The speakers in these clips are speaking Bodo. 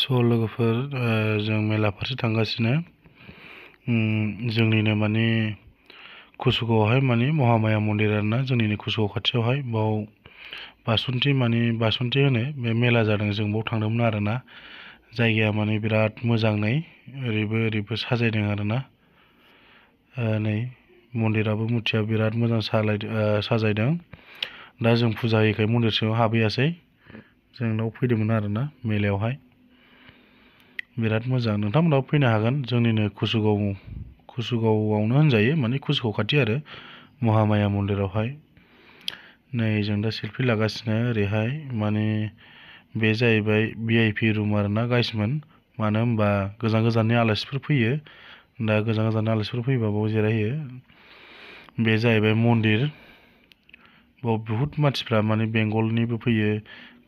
लोगोफोर जों मेला फारसे थांगासिनो जोंनिनो माने कुसुगावआवहाय माने महामाया मन्दिर आरोना जोंनिनो कुसुगाव खाथियावहाय बाव बासन्ति होनो बे मेला जादों जों बाव थांदोंमोन आरोना जायगाया माने बिराद मोजाङै ओरैबो साजायदों आरोना नै मन्दिराबो मुर्तिया बिराद मोजां साजायदों दा जों फुजा होयैखाय मन्दिर सिङाव हाबहैयासै जोंनाव फैदोंमोन आरोना मेलायावहाय बिराद मोजां नोंथांमोनाबो फैनो हागोन जोंनिनो कुसुगावआवनो होनजायो माने कुसुगाव खाथि आरो महामाया मन्दिरावहाय नै जों दा सेल्फि लागासिनो ओरैहाय माने बे जाहैबाय VIP रुम आरोना गाइसमोन मानो होनबा गोजान गोजाननि आलासिफोर फैयो दा गोजान गोजाननि आलासिफोर फैबा बाव जिरायहोयो बे जाहैबाय मन्दिर बाव बहुत मानसिफ्रा माने बेंगलनिबो फैयो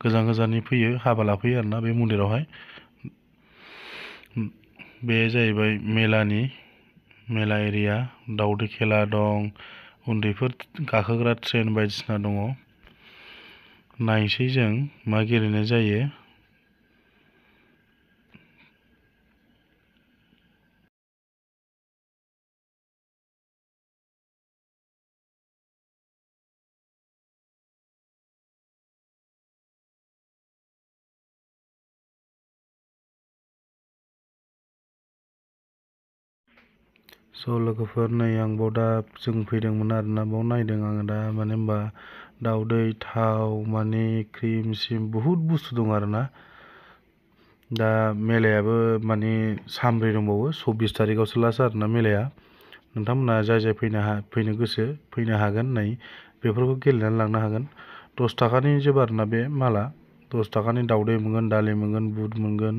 गोजान गोजाननि फैयो हाबा लाफैयो आरोना बे मन्दिरावहाय बे जाहैबाय मेला एरिया दावदै खेला दं उन्दैफोर गाखोग्रा ट्रेन बायदिसिना दङ नायसै जों मा गेलेनाय जायो लोगोफोर नै आं बाव दा जों फैदोंमोन आरोना बाव नायदों आङो दा माने होनबा दावदै थाव माने क्रिम सिम बहुत बुस्थु दं आरोना दा मेलायाबो माने सानब्रै दंबावो 24 तारिखआवसो लास्ट आरोना मेलाया नोंथांमोना जाय फैनो गोसो फैनो हागोन नै बेफोरखौ गेलेनानै लांनो हागोन 10 ताकानि जोब आरोना बे माला 10 ताकानि दावदै मोनगोन दालि मोनगोन बुट मोनगोन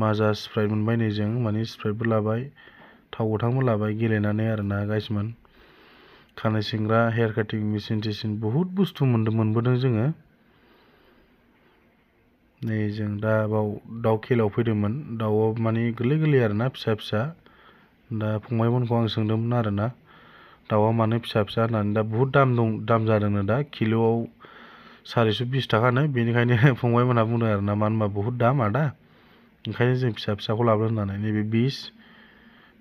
माजा स्प्राइट मोनबाय नै जों माने स्प्राइटबो लाबाय थाव गोथांबो लाबाय गेलेनानै आरोना गाइसमोन खानाय सिनग्रा हेयार काटिं मेसिन बहुत बुस्थु मोनबोदों जोङो नै जों दा बाव दाउ खेलायाव फैदोंमोन दाउआव माने गोरलै आरोना फिसा दा फंबायमोनखौ आं सोंदोंमोन आरोना दाउआ मानो फिसा होननानै दा बहुत दाम जादोंनो दा किल'आव 420 ताकानो बेनिखायनो फंबायमोनहा बुंदों आरोना मानो होनबा बहुत दाम आदा ओंखायनो जों फिसाखौ लाबोदों होननानै नैबे 20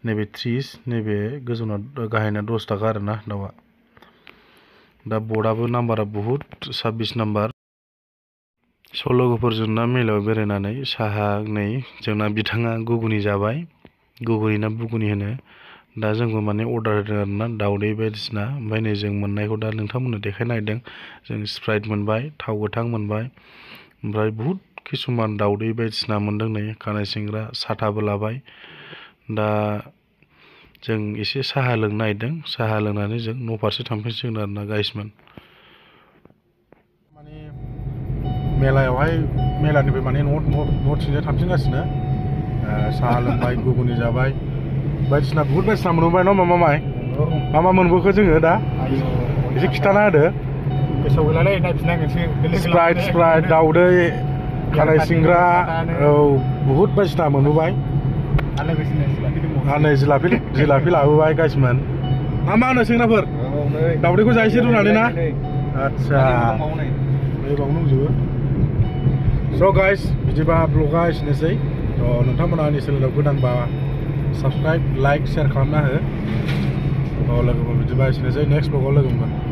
नैबे 30 नैबे गोजौना गाहायना 10 ताका आरोना दाउआ दा बर्डआबो नाम्बारा बहुत 26 नाम्बार लोगोफोरजों ना मेलायाव बेरायनानै साहा नै जोंना बिथाङा गुगुनि जाबाय गुगुनि ना बुगुनि होनो दा जोंबो माने अर्डार होदों आरोना दावदै बायदिसिना ओमफ्राय नै जों मोननायखौ दा नोंथांमोननो देखायनायदों जों स्प्राइट मोनबाय थाव गोथां मोनबाय ओमफ्राय बहुत किसुमान दावदै बायदिसिना मोनदों नै खानाय सिनग्रा साथाबो लाबाय दा जों एसे साहा लोंनो नागिरदों साहा लोंनानै जों न' फारसे थांफिनसिगोन आरोना गाइसमोन माने मेलानिफ्राय माने न'थिंजाय थांफिनगासिनो साहा लोंबाय गुगुनि जाबाय बायदिसिना बहुत बायदिसिना मोनबाय न' मा मोनबोखो जोङो दा एसे खिथाना होदो गोसोआव गैलालै नायफिननांगोनसो स्प्राइट दावदै खानाय सिनग्रा औ बहुत बायदिसिना मोनबोबाय नै जिलाफि लाबोबाय गाइसमोन मा होनो सेंग्राफोर दावदैखौ जायैसै रुनानै ना आदसा बावनो दंजोबो गाइस बिदिबा ब्लगा एसेनोसै नोंथांमोना आंनि चेनेलाव गोदानबा साबस्क्राइब लाइक शेयार खालामना हो लोगोफोर बिदिबा एसेनोसै नेक्स्ट ब्लगाव लोगो मोनगोन